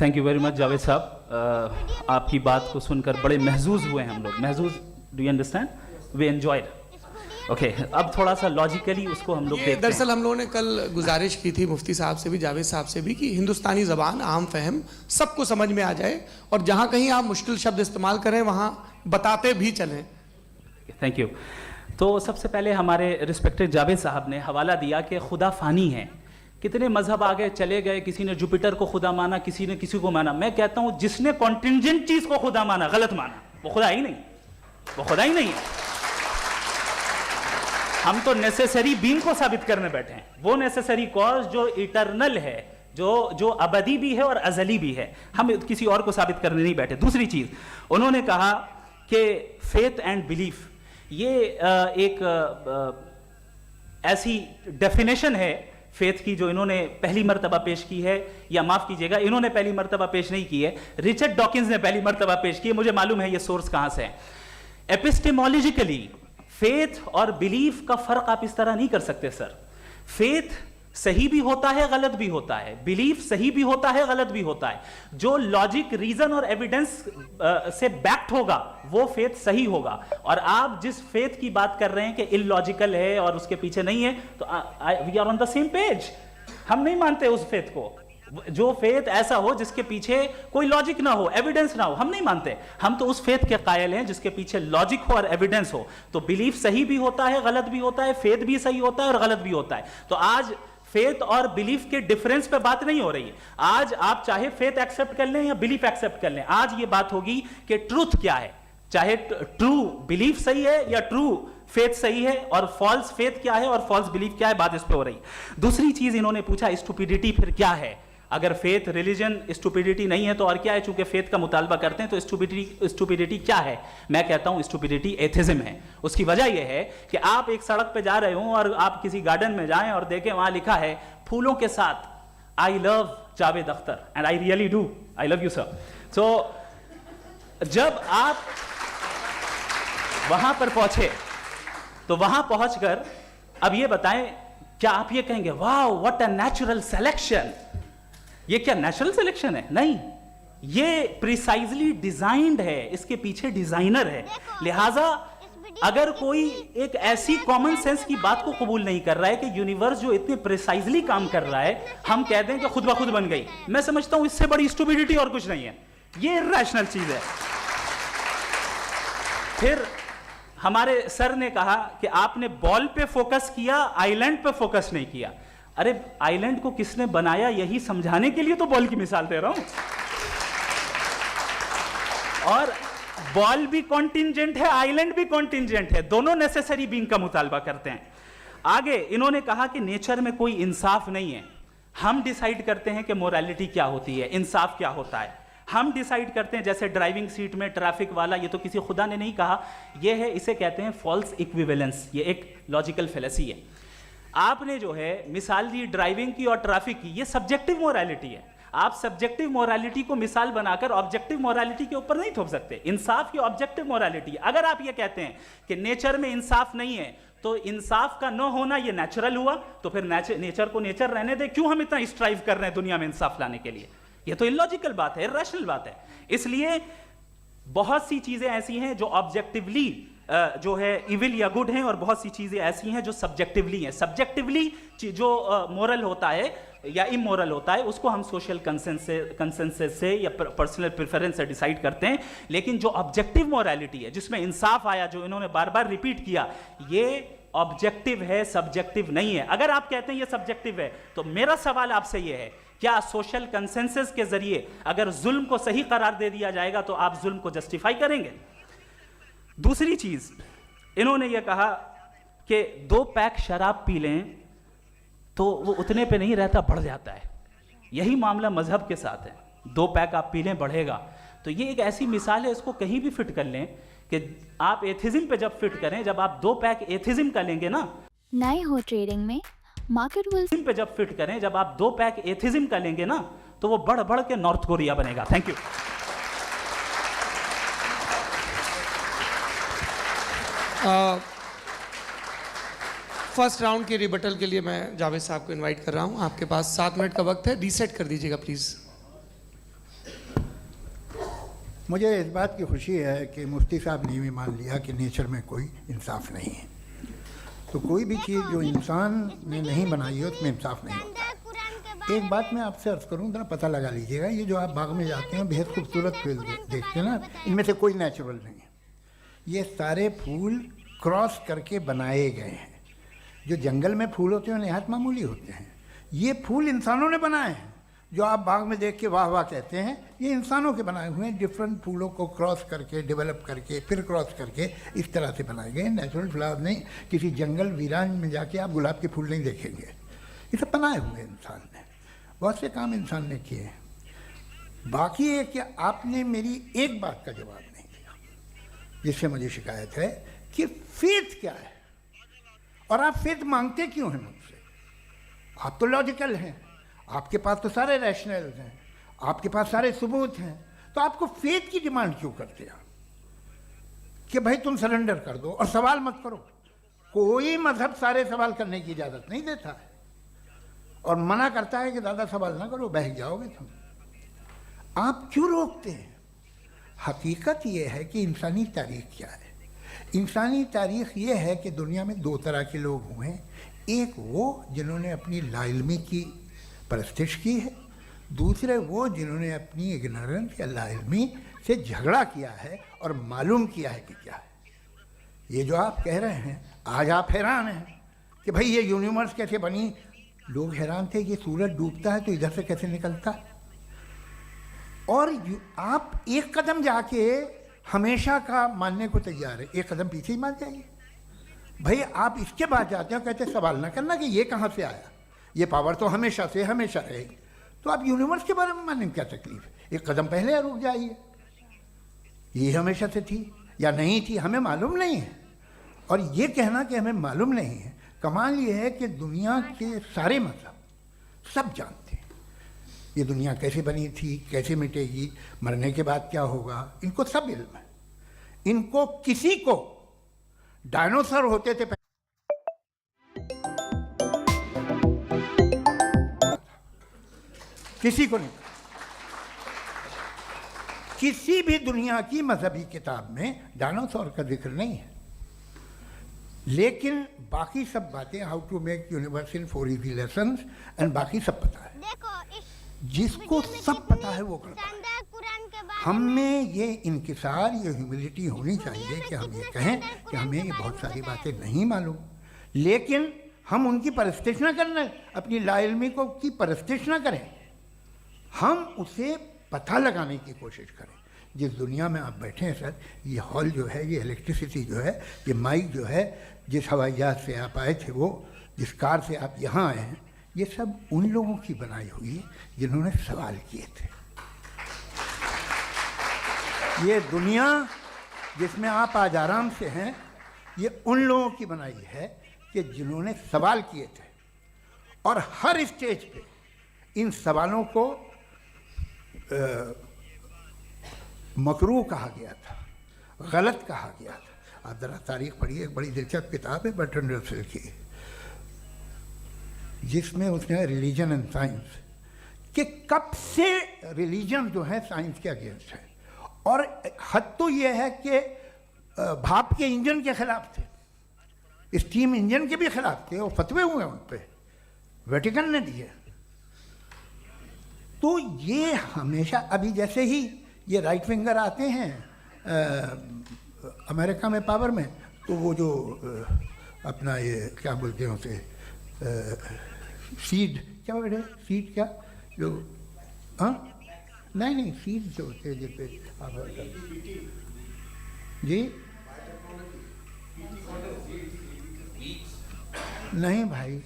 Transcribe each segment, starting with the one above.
Thank you very much Javed साहब, आपकी बात को सुनकर बड़े महजूज हुए हैं हम लोग। Mahzooz, do you understand? We enjoyed. Okay, अब थोड़ा सा लॉजिकली उसको हम लोग देखते हैं। दरअसल हम लोगों ने कल गुजारिश की थी मुफ्ती साहब से भी, जावेद साहब से भी, कि हिंदुस्तानी ज़बान आम फहम सबको समझ में आ जाए और जहाँ कहीं आप मुश्किल शब्द इस्तेमाल करें वहाँ बताते भी चलें। Thank you. तो सबसे पहले हमारे रिस्पेक्टेड जावेद साहब ने हवाला दिया कि खुदा फ़ानी है। कितने मजहब आगे चले गए, किसी ने जुपिटर को खुदा माना, किसी ने किसी को माना। मैं कहता हूँ जिसने कॉन्टिंजेंट चीज़ को खुदा माना, गलत माना, वो खुदा ही नहीं, वो खुदा ही नहीं है। हम तो नेसेसरी बीइंग को साबित करने बैठे हैं, वो नेसेसरी कॉज जो इटरनल है, जो अबदी भी है और अजली भी है। हम किसी और को साबित करने नहीं बैठे। दूसरी चीज़ उन्होंने कहा कि फेथ एंड बिलीफ, ये एक ऐसी डेफिनेशन है फेथ की जो इन्होंने पहली मर्तबा पेश की है, या माफ कीजिएगा इन्होंने पहली मर्तबा पेश नहीं की है, रिचर्ड डॉकिंस ने पहली मर्तबा पेश की है। मुझे मालूम है ये सोर्स कहां से है। एपिस्टेमोलॉजिकली फेथ और बिलीफ का फर्क आप इस तरह नहीं कर सकते सर। फेथ सही भी होता है, गलत भी होता है। बिलीफ सही भी होता है, गलत भी होता है। जो लॉजिक, रीजन और एविडेंस से बैक्ड होगा वो फेथ सही होगा। और आप जिस फेथ की बात कर रहे हैं कि इलॉजिकल है और उसके पीछे नहीं है, तो we are on the same page. हम नहीं मानते उस फेथ को। जो फेथ ऐसा हो जिसके पीछे कोई लॉजिक ना हो, एविडेंस ना हो, हम नहीं मानते। हम तो उस फेथ के कायल हैं जिसके पीछे लॉजिक हो और एविडेंस हो। तो बिलीफ सही भी होता है, गलत भी होता है, फेथ भी सही होता है और गलत भी होता है। तो आज फेथ और बिलीफ के डिफरेंस पे बात नहीं हो रही है। आज आप चाहे फेथ एक्सेप्ट कर लें या बिलीफ एक्सेप्ट कर लें, आज ये बात होगी कि ट्रूथ क्या है। चाहे ट्रू बिलीफ सही है या ट्रू फेथ सही है, और फॉल्स फेथ क्या है और फॉल्स बिलीफ क्या है, बात इस पे हो रही है। दूसरी चीज इन्होंने पूछा, स्टुपिडिटी फिर क्या है? अगर फेथ रिलीजन स्टुपिडिटी नहीं है तो और क्या है? चूंकि फेथ का मुतालबा करते हैं तो स्टुपिडिटी क्या है? मैं कहता हूं स्टुपिडिटी एथिज्म है। उसकी वजह यह है कि आप एक सड़क पे जा रहे हो और आप किसी गार्डन में जाएं और देखें वहां लिखा है फूलों के साथ, I love Javed Akhtar, and I really do, I love you sir. So जब आप वहां पर पहुंचे तो वहां पहुंचकर अब ये बताएं, क्या आप ये कहेंगे वाह व्हाट अ नेचुरल सिलेक्शन? ये क्या नेचुरल सिलेक्शन है? नहीं, ये प्रिसाइजली डिजाइंड है, इसके पीछे डिजाइनर है। लिहाजा अगर कोई एक ऐसी कॉमन सेंस की बात को कबूल नहीं कर रहा है कि यूनिवर्स जो इतने प्रिसाइजली काम कर रहा है, हम कह दें कि खुद ब खुद बन गई, मैं समझता हूं इससे बड़ी स्टुपिडिटी और कुछ नहीं है। ये इर्रेशनल चीज है। फिर हमारे सर ने कहा कि आपने बॉल पे फोकस किया, आइलैंड पे फोकस नहीं किया। अरे आइलैंड को किसने बनाया यही समझाने के लिए तो बॉल की मिसाल दे रहा हूं। और बॉल भी कॉन्टिंजेंट है, आइलैंड भी कॉन्टिंजेंट है, दोनों नेसेसरी बीइंग का मुतालबा करते हैं। आगे इन्होंने कहा कि नेचर में कोई इंसाफ नहीं है। हम डिसाइड करते हैं कि मोरालिटी क्या होती है, इंसाफ क्या होता है। हम डिसाइड करते हैं, जैसे ड्राइविंग सीट में ट्रैफिक वाला, ये तो किसी खुदा ने नहीं कहा, ये है, इसे कहते हैं फॉल्स इक्विवेलेंस। ये एक लॉजिकल फेलेसी है। आपने जो है मिसाल दी ड्राइविंग की और ट्रैफिक की, ये सब्जेक्टिव मोरालिटी है। आप सब्जेक्टिव मोरालिटी को मिसाल बनाकर ऑब्जेक्टिव मोरालिटी के ऊपर नहीं थोप सकते। इंसाफ की ऑब्जेक्टिव मोरालिटी है। अगर आप ये कहते हैं कि नेचर में इंसाफ नहीं है, तो इंसाफ का न होना ये नेचुरल हुआ, तो फिर नेचर को नेचर रहने दे। क्यों हम इतना स्ट्राइव कर रहे हैं दुनिया में इंसाफ लाने के लिए? ये तो इलॉजिकल बात है, इर्रेशनल बात है। इसलिए बहुत सी चीजें ऐसी हैं जो ऑब्जेक्टिवली जो है इविल या गुड हैं, और बहुत सी चीजें ऐसी हैं जो सब्जेक्टिवली हैं। सब्जेक्टिवली जो मोरल होता है या इमोरल होता है, उसको हम सोशल कंसेंसस से या पर्सनल प्रेफरेंस से डिसाइड करते हैं। लेकिन जो ऑब्जेक्टिव मोरालिटी है, जिसमें इंसाफ आया, जो इन्होंने बार बार रिपीट किया, ये ऑब्जेक्टिव है, सब्जेक्टिव नहीं है। अगर आप कहते हैं ये सब्जेक्टिव है, तो मेरा सवाल आपसे ये है, क्या सोशल कंसेंसस के जरिए अगर जुल्म को सही करार दे दिया जाएगा तो आप जुल्म को जस्टिफाई करेंगे? दूसरी चीज इन्होंने ये कहा कि 2 पैक शराब पी लें तो वो उतने पे नहीं रहता, बढ़ जाता है। यही मामला मजहब के साथ है। 2 पैक आप पी लें, बढ़ेगा। तो ये एक ऐसी मिसाल है, इसको कहीं भी फिट कर लें कि आप एथिज्म पे जब फिट करें, जब आप 2 पैक एथिज्म का लेंगे ना, नए हो ट्रेडिंग में, मार्केट विल पे जब फिट करें, जब आप 2 पैक एथिज्म का लेंगे ना, तो वो बढ़ बढ़ के नॉर्थ कोरिया बनेगा। Thank you. फर्स्ट राउंड के रिबटल के लिए मैं जावेद साहब को इनवाइट कर रहा हूं। आपके पास 7 मिनट का वक्त है, रीसेट कर दीजिएगा प्लीज। मुझे इस बात की खुशी है कि मुफ्ती साहब ने भी मान लिया कि नेचर में कोई इंसाफ नहीं है। तो कोई भी चीज़ जो इंसान ने नहीं बनाई है उसमें इंसाफ नहीं होता। एक बात मैं आपसे अर्ज़ करूँ, ज़रा पता लगा लीजिएगा, ये जो आप बाग में जाते हैं बेहद खूबसूरत फूल देखते हैं ना, इनमें से कोई नेचुरल नहीं है। ये सारे फूल क्रॉस करके बनाए गए हैं। जो जंगल में फूल होते हैं नहायत मामूली होते हैं, ये फूल इंसानों ने बनाए हैं। जो आप बाग में देख के वाह वाह कहते हैं, ये इंसानों के बनाए हुए हैं। डिफरेंट फूलों को क्रॉस करके, डेवलप करके, फिर क्रॉस करके इस तरह से बनाए गए। नेचुरल फ्लावर नहीं। किसी जंगल वीरान में जाके आप गुलाब के फूल नहीं देखेंगे। ये सब बनाए हुए इंसान ने, बहुत से काम इंसान ने किए हैं। बाकी है कि आपने मेरी एक बात का जवाब नहीं दिया, जिससे मुझे शिकायत है कि फेथ क्या है और आप फेथ मांगते क्यों हैं मुझसे। आप तो लॉजिकल हैं, आपके पास तो सारे रैशनल हैं, आपके पास सारे सबूत हैं, तो आपको फेथ की डिमांड क्यों करते हैं कि भाई तुम सरेंडर कर दो और सवाल मत करो। कोई मजहब सारे सवाल करने की इजाज़त नहीं देता है और मना करता है कि ज़्यादा सवाल ना करो, बहक जाओगे तुम। आप क्यों रोकते हैं? हकीकत यह है कि इंसानी तारीख क्या है। इंसानी तारीख ये है कि दुनिया में दो तरह के लोग हुए हैं। एक वो जिन्होंने अपनी लाइल्मी की परस्तिश की है, दूसरे वो जिन्होंने अपनी इग्नोरेंस या लाइल्मी से झगड़ा किया है और मालूम किया है कि क्या है। ये जो आप कह रहे हैं, आज आप हैरान हैं कि भाई ये यूनिवर्स कैसे बनी। लोग हैरान थे कि सूरज डूबता है तो इधर से कैसे निकलता है। और आप एक कदम जाके हमेशा का मानने को तैयार है, एक कदम पीछे ही मान जाइए। भाई आप इसके बाद जाते हो, कहते सवाल ना करना कि ये कहाँ से आया, ये पावर तो हमेशा से हमेशा रहेगी। तो आप यूनिवर्स के बारे में मानने में क्या तकलीफ है? एक कदम पहले रुक जाइए। ये हमेशा से थी या नहीं थी हमें मालूम नहीं है। और ये कहना कि हमें मालूम नहीं है, कमाल ये है कि दुनिया के सारे मज़हब सब जानते हैं ये दुनिया कैसे बनी थी, कैसे मिटेगी, मरने के बाद क्या होगा, इनको सब इल्म है। इनको किसी को डायनासोर होते थे किसी को नहीं। किसी भी दुनिया की मजहबी किताब में डायनासोर का जिक्र नहीं है। लेकिन बाकी सब बातें, how to make universe in 4 easy lessons and बाकी सब पता है। जिसको सब पता है वो करता है। हम में ये इंकिसार, ये ह्यूमिलिटी होनी चाहिए कि हम ये कहें कि हमें ये बहुत सारी बातें नहीं मालूम, लेकिन हम उनकी परस्तिश ना करना, अपनी लाइल्मी को की परस्तिश ना करें, हम उसे पता लगाने की कोशिश करें। जिस दुनिया में आप बैठे हैं सर, ये हॉल जो है, ये इलेक्ट्रिसिटी जो है, ये माइक जो है, जिस हवाई जहाज से आप आए थे, वो जिस कार से आप यहाँ आए हैं, ये सब उन लोगों की बनाई हुई है जिन्होंने सवाल किए थे। ये दुनिया जिसमें आप आज आराम से हैं, ये उन लोगों की बनाई है कि जिन्होंने सवाल किए थे। और हर स्टेज पे इन सवालों को मकरूह कहा गया था, गलत कहा गया था। आप ज़रा तारीख पढ़िए, एक बड़ी दिलचस्प किताब है बर्ट्रैंड रसेल की, जिसमें उसने रिलीजन एंड साइंस कि कब से रिलीजन जो है साइंस के अगेंस्ट है। और हद तो ये है कि भाप के इंजन के खिलाफ थे, स्टीम इंजन के भी खिलाफ थे, और फतवे हुए उन पर, वेटिकन ने दिए। तो ये हमेशा, अभी जैसे ही ये राइट विंगर आते हैं अमेरिका में पावर में, तो वो जो अपना ये क्या बोलते हैं उसे, सीड क्या बोलते, सीड क्या जो, हाँ नहीं सीड जो होते हैं जिसपे आप जी नहीं भाई,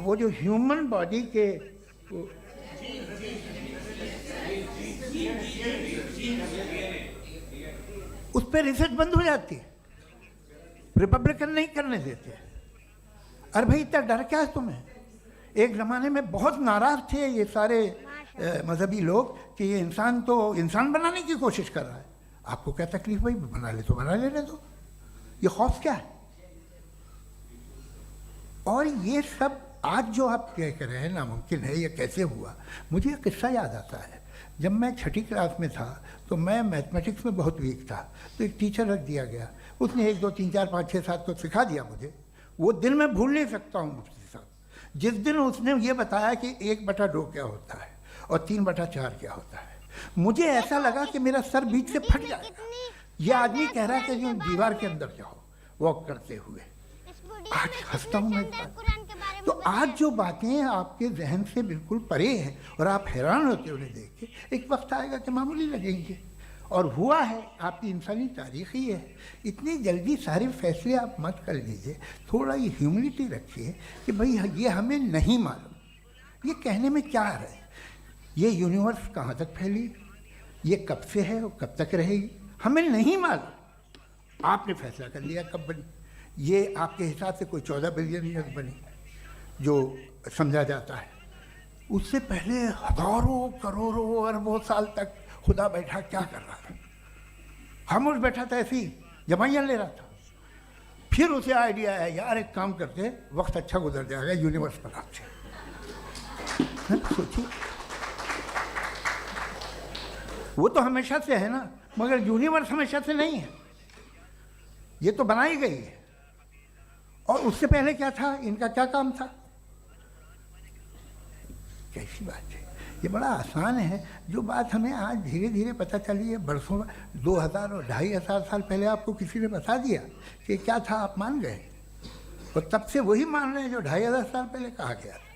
वो जो ह्यूमन बॉडी के उस पर रिसर्च बंद हो जाती है, रिपब्लिकन नहीं करने देते। अरे भाई इतना डर क्या है तुम्हें? एक ज़माने में बहुत नाराज़ थे ये सारे मजहबी लोग कि ये इंसान तो इंसान बनाने की कोशिश कर रहा है। आपको क्या तकलीफ भाई, बना ले तो बना लेने दो, ये खौफ क्या है? और ये सब आज जो आप कह रहे हैं नामुमकिन है, ये कैसे हुआ? मुझे एक किस्सा याद आता है। जब मैं छठी क्लास में था तो मैं मैथमेटिक्स में बहुत वीक था, तो एक टीचर रख दिया गया, उसने 1 2 3 4 5 6 7 तो सिखा दिया मुझे। वो दिन मैं भूल नहीं सकता हूँ मुफ्ती साहब, जिस दिन उसने ये बताया कि 1/2 क्या होता है और 3/4 क्या होता है, मुझे ऐसा लगा कि मेरा सर बीच से फट जाएगा। ये आदमी कह रहा है कि जो दीवार के अंदर जाओ वॉक करते हुए। आज हंसता हूँ मैं इस बात पे। तो आज जो बातें आपके जहन से बिल्कुल परे हैं और आप हैरान होते उन्हें देख के, एक वक्त आएगा कि मामूली लगेंगे। और हुआ है, आपकी इंसानी तारीख ही है। इतनी जल्दी सारे फैसले आप मत कर लीजिए, थोड़ा ये ह्यूमिलिटी रखिए कि भाई ये हमें नहीं मालूम। ये कहने में क्या है, ये यूनिवर्स कहाँ तक फैली, ये कब से है और कब तक रहेगी, हमें नहीं मालूम। आपने फैसला कर लिया कब बनी, ये आपके हिसाब से कोई 14 बिलियन ईयर्स बनी जो समझा जाता है। उससे पहले हजारों करोड़ों अरबों साल तक खुदा बैठा क्या कर रहा था? खामोश बैठा था, ऐसे ही जमाइयाँ ले रहा था। फिर उसे आइडिया आया, यार एक काम करते, वक्त अच्छा गुजर जाएगा, यूनिवर्स बनाते। सोचिए, वो तो हमेशा से है ना, मगर यूनिवर्स हमेशा से नहीं है, ये तो बनाई गई है। और उससे पहले क्या था, इनका क्या काम था? कैसी बात है, ये बड़ा आसान है। जो बात हमें आज धीरे धीरे पता चली है, बरसों 2000 और 2500 साल पहले आपको किसी ने बता दिया कि क्या था, आप मान गए, और तब से वही मान रहे हैं जो 2500 साल पहले कहा गया था।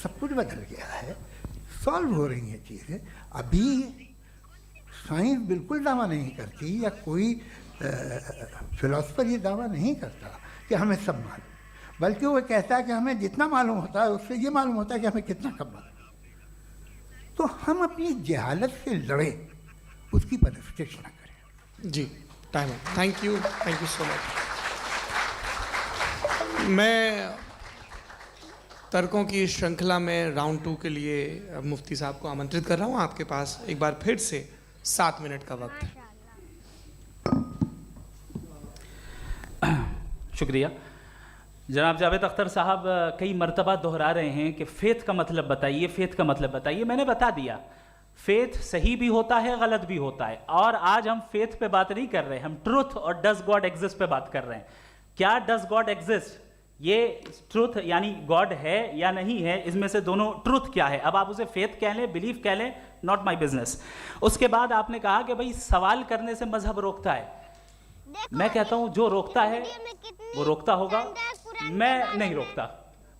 सब कुछ बदल गया है, सॉल्व हो रही हैं चीज़ें। अभी साइंस बिल्कुल दावा नहीं करती, या कोई फिलोसफर ये दावा नहीं करता कि हमें सब मालूम, बल्कि वो कहता है कि हमें जितना मालूम होता है उससे ये मालूम होता है कि हमें कितना कम मालूम। तो हम अपनी जहालत से लड़े, उसकी परस्तिश ना करें। जी, टाइम है। Thank you so much. मैं तर्कों की श्रृंखला में राउंड 2 के लिए मुफ्ती साहब को आमंत्रित कर रहा हूँ। आपके पास एक बार फिर से 7 मिनट का वक्त है। शुक्रिया। जनाब जावेद अख्तर साहब कई मर्तबा दोहरा रहे हैं कि फ़ेथ का मतलब बताइए, फ़ेथ का मतलब बताइए। मैंने बता दिया, फ़ेथ सही भी होता है, गलत भी होता है। और आज हम फ़ेथ पे बात नहीं कर रहे, हम ट्रुथ और डज गॉड एग्जिस्ट पे बात कर रहे हैं। क्या डज गॉड एग्जिस्ट, ये ट्रुथ यानी गॉड है या नहीं है, इसमें से दोनों ट्रुथ क्या है। अब आप उसे फेथ कह लें, बिलीफ कह लें, नॉट माई बिजनेस। उसके बाद आपने कहा कि भाई सवाल करने से मजहब रोकता है। मैं कहता हूं जो रोकता है वो रोकता होगा, मैं नहीं रोकता,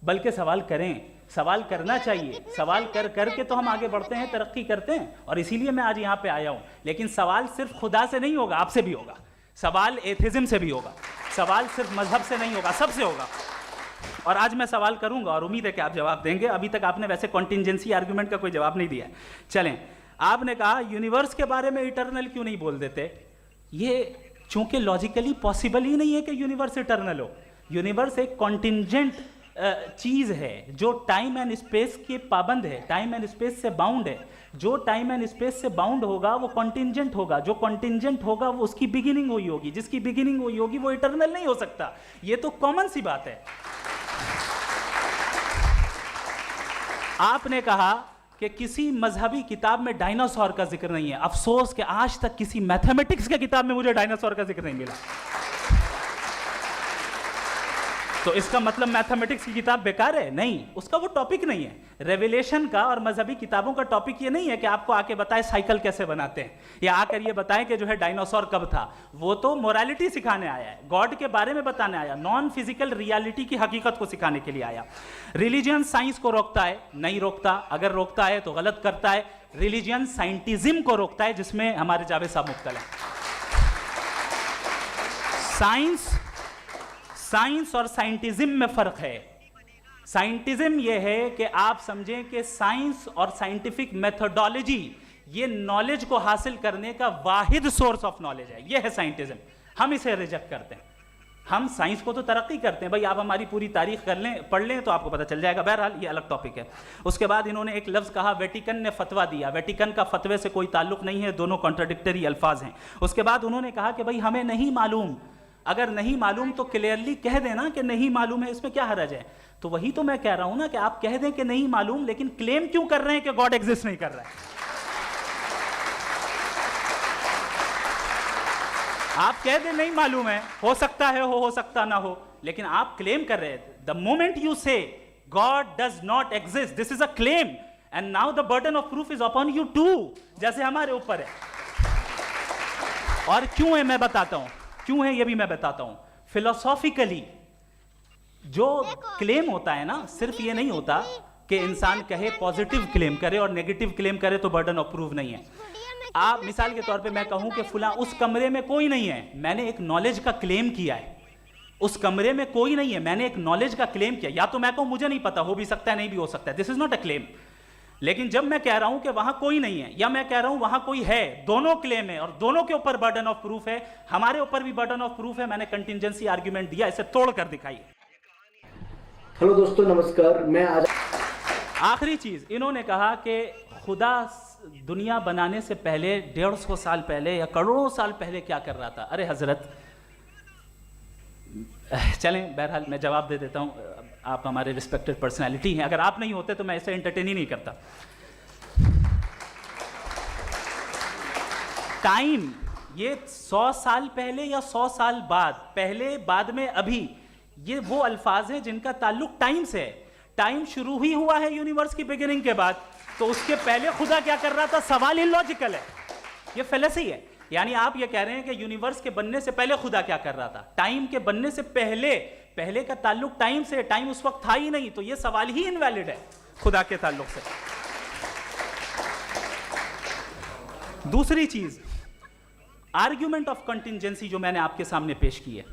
बल्कि सवाल करें, सवाल करना चाहिए। सवाल कर करके तो हम आगे बढ़ते हैं, तरक्की करते हैं, और इसीलिए मैं आज यहाँ पे आया हूँ। लेकिन सवाल सिर्फ खुदा से नहीं होगा, आपसे भी होगा। सवाल एथिज्म से भी होगा, सवाल सिर्फ मजहब से नहीं होगा, सबसे होगा। और आज मैं सवाल करूंगा और उम्मीद है कि आप जवाब देंगे। अभी तक आपने वैसे कॉन्टिंजेंसी आर्गुमेंट का कोई जवाब नहीं दिया। चलें, आपने कहा यूनिवर्स के बारे में इटर्नल क्यों नहीं बोल देते। ये चूंकि लॉजिकली पॉसिबल ही नहीं है कि यूनिवर्स इटर्नल हो। यूनिवर्स एक कॉन्टिंजेंट चीज है जो टाइम एंड स्पेस के पाबंद है, टाइम एंड स्पेस से बाउंड है। जो टाइम एंड स्पेस से बाउंड होगा वो कॉन्टिंजेंट होगा, जो कॉन्टिंजेंट होगा वो उसकी बिगिनिंग हुई होगी, जिसकी बिगिनिंग हुई होगी वो इटर्नल नहीं हो सकता। ये तो कॉमन सी बात है। आपने कहा कि किसी मजहबी किताब में डायनासोर का जिक्र नहीं है। अफसोस कि आज तक किसी मैथमेटिक्स के किताब में मुझे डायनासोर का जिक्र नहीं मिला। तो इसका मतलब मैथमेटिक्स की किताब बेकार है? नहीं, उसका वो टॉपिक नहीं है। रेवलेशन का और मजहबी किताबों का टॉपिक ये नहीं है कि आपको आके बताए साइकिल कैसे बनाते हैं, या आकर ये बताएं कि जो है डायनासोर कब था। वो तो मोरालिटी सिखाने आया है, गॉड के बारे में बताने आया, नॉन फिजिकल रियलिटी की हकीकत को सिखाने के लिए आया। रिलीजियन साइंस को रोकता है? नहीं रोकता। अगर रोकता है तो गलत करता है। रिलीजियन साइंटिज्म को रोकता है, जिसमें हमारे जावेद साहब मुब्तला हैं। साइंस और साइंटिज्म में फर्क है। साइंटिज्म यह है कि आप समझें कि साइंस और साइंटिफिक मेथोडोलॉजी ये नॉलेज को हासिल करने का वाहिद सोर्स ऑफ नॉलेज है। यह है साइंटिज्म। हम इसे रिजेक्ट करते हैं। हम साइंस को तो तरक्की करते हैं। भाई आप हमारी पूरी तारीख कर लें, पढ़ लें तो आपको पता चल जाएगा। बहरहाल ये अलग टॉपिक है। उसके बाद इन्होंने एक लफ्ज़ कहा, वेटिकन ने फतवा दिया। वेटिकन का फतवे से कोई ताल्लुक नहीं है, दोनों कॉन्ट्राडिक्टरी अल्फाज हैं। उसके बाद उन्होंने कहा कि भाई हमें नहीं मालूम। अगर नहीं मालूम तो क्लियरली कह देना कि नहीं मालूम है, इसमें क्या हरज है। तो वही तो मैं कह रहा हूं ना कि आप कह दें कि नहीं मालूम, लेकिन क्लेम क्यों कर रहे हैं कि गॉड एग्जिस्ट नहीं कर रहा है। आप कह दे नहीं मालूम है, हो सकता है हो सकता ना हो, लेकिन आप क्लेम कर रहे हैं। The moment you say God does not exist, this is a claim, and now the burden of proof is upon you too, जैसे हमारे ऊपर है। और क्यों है मैं बताता हूं, क्यों है ये भी मैं बताता हूं। फिलोसॉफिकली जो क्लेम होता है ना, सिर्फ ये नहीं होता कि इंसान कहे पॉजिटिव क्लेम करे और नेगेटिव क्लेम करे तो बर्डन ऑफ प्रूफ नहीं है। आप मिसाल के तौर पे मैं कहूं कि फुला उस कमरे में कोई नहीं है, मैंने एक नॉलेज का क्लेम किया है, उस कमरे में कोई नहीं है, मैंने एक नॉलेज का क्लेम किया। या तो मैं कहूं मुझे नहीं पता, हो भी सकता है नहीं भी हो सकता है, this is not a claim. लेकिन जब मैं कह रहा हूं कि वहां कोई नहीं है या मैं कह रहा हूं वहां कोई है, दोनों क्लेम है और दोनों के ऊपर बर्डन ऑफ प्रूफ है। हमारे ऊपर भी बर्डन ऑफ प्रूफ है, मैंने कंटिजेंसी आर्ग्यूमेंट दिया, इसे तोड़कर दिखाइए। हेलो दोस्तों, नमस्कार। मैं आज आखिरी चीज, इन्होंने कहा कि खुदा दुनिया बनाने से पहले 150 साल पहले या करोड़ों साल पहले क्या कर रहा था। अरे हजरत, चलें, बहरहाल मैं जवाब दे देता हूं, आप हमारे रिस्पेक्टेड पर्सनालिटी हैं, अगर आप नहीं होते तो मैं ऐसे एंटरटेन ही नहीं करता। टाइम, ये 100 साल पहले या 100 साल बाद, पहले बाद में अभी, ये वो अल्फाज हैं जिनका ताल्लुक टाइम से है। टाइम शुरू ही हुआ है यूनिवर्स की बिगिनिंग के बाद, तो उसके पहले खुदा क्या कर रहा था, सवाल इलॉजिकल है, ये फेलेसी है। यानी आप ये कह रहे हैं कि यूनिवर्स के बनने से पहले खुदा क्या कर रहा था, टाइम के बनने से पहले, पहले का ताल्लुक टाइम से, टाइम उस वक्त था ही नहीं, तो ये सवाल ही इनवैलिड है खुदा के ताल्लुक से। दूसरी चीज, आर्ग्यूमेंट ऑफ कंटिजेंसी जो मैंने आपके सामने पेश की है,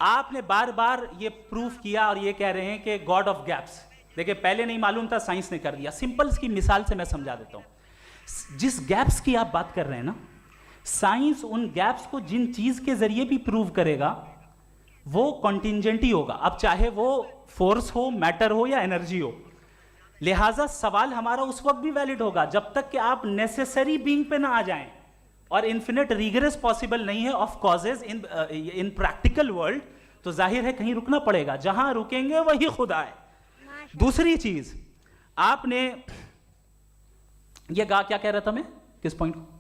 आपने बार बार ये प्रूफ किया और ये कह रहे हैं कि गॉड ऑफ गैप्स। देखिए, पहले नहीं मालूम था, साइंस ने कर दिया। सिंपल्स की मिसाल से मैं समझा देता हूं। जिस गैप्स की आप बात कर रहे हैं ना, साइंस उन गैप्स को जिन चीज के जरिए भी प्रूव करेगा वो कॉन्टिंजेंट ही होगा, अब चाहे वो फोर्स हो, मैटर हो या एनर्जी हो। लिहाजा सवाल हमारा उस वक्त भी वैलिड होगा जब तक कि आप नेसेसरी बीइंग पे ना आ जाएं, और इन्फिनिट रिगरेस पॉसिबल नहीं है of causes in practical world, तो जाहिर है कहीं रुकना पड़ेगा, जहां रुकेंगे वही खुदा है। दूसरी चीज, आपने ये कहा, क्या कह रहा था मैं, किस पॉइंट को?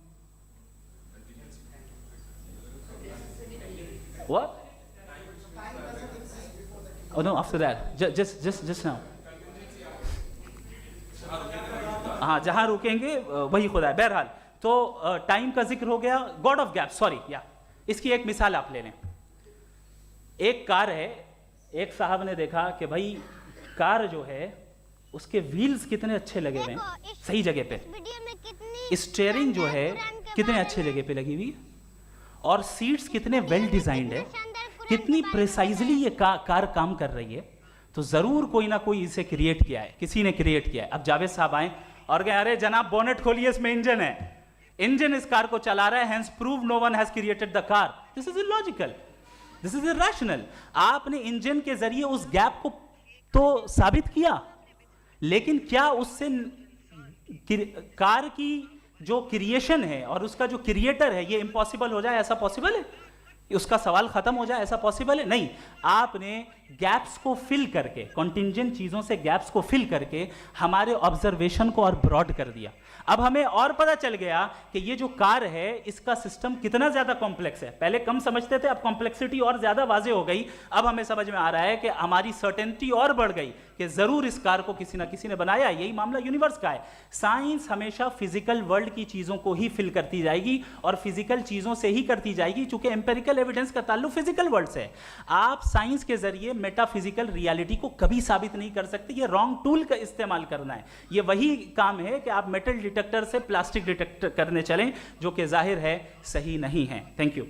What? Oh no, after that, just now. हाँ, जहां रुकेंगे वही खुदा है। बहरहाल, तो टाइम का जिक्र हो गया, गॉड ऑफ गैप, सॉरी, या इसकी एक मिसाल आप ले लें। एक कार है, एक साहब ने देखा कि भाई कार जो है उसके व्हील्स कितने अच्छे लगे हुए हैं सही जगह पे, स्टीयरिंग जो है कितने अच्छे जगह पे लगी हुई, और सीट्स कितने वेल डिजाइंड है, कितनी प्रिसाइजली ये कार काम कर रही है। तो जरूर कोई ना कोई इसे क्रिएट किया है, किसी ने क्रिएट किया है। अब जावेद साहब आए और कहे, अरे जनाब बोनेट खोलिए, इसमें इंजन है, इंजन इस कार को चला रहा है, hence prove no one has created the car. This is illogical, this is irrational. आपने इंजन के जरिए उस गैप को तो साबित किया, लेकिन क्या उससे कार की जो क्रिएशन है और उसका जो क्रिएटर है ये इम्पॉसिबल हो जाए, ऐसा पॉसिबल है? उसका सवाल खत्म हो जाए, ऐसा पॉसिबल है? नहीं। आपने गैप्स को फिल करके, कॉन्टिंजेंट चीजों से गैप्स को फिल करके हमारे ऑब्जर्वेशन को और ब्रॉड कर दिया। अब हमें और पता चल गया कि ये जो कार है इसका सिस्टम कितना ज्यादा कॉम्प्लेक्स है। पहले कम समझते थे, अब कॉम्प्लेक्सिटी और ज्यादा वाजे हो गई। अब हमें समझ में आ रहा है कि हमारी सर्टेनिटी और बढ़ गई कि जरूर इस कार को किसी ना किसी ने बनाया। यही मामला यूनिवर्स का है। साइंस हमेशा फिजिकल वर्ल्ड की चीजों को ही फिल करती जाएगी और फिजिकल चीजों से ही करती जाएगी, चूंकि एम्पेरिकल एविडेंस का ताल्लुक फिजिकल वर्ल्ड से है। आप साइंस के जरिए मेटाफिजिकल रियलिटी को कभी साबित नहीं कर सकते। ये रॉन्ग टूल का इस्तेमाल करना है। ये वही काम है कि आप मेटल डिटेक्टर से प्लास्टिक डिटेक्टर करने चलें, जो कि जाहिर है सही नहीं है। Thank you.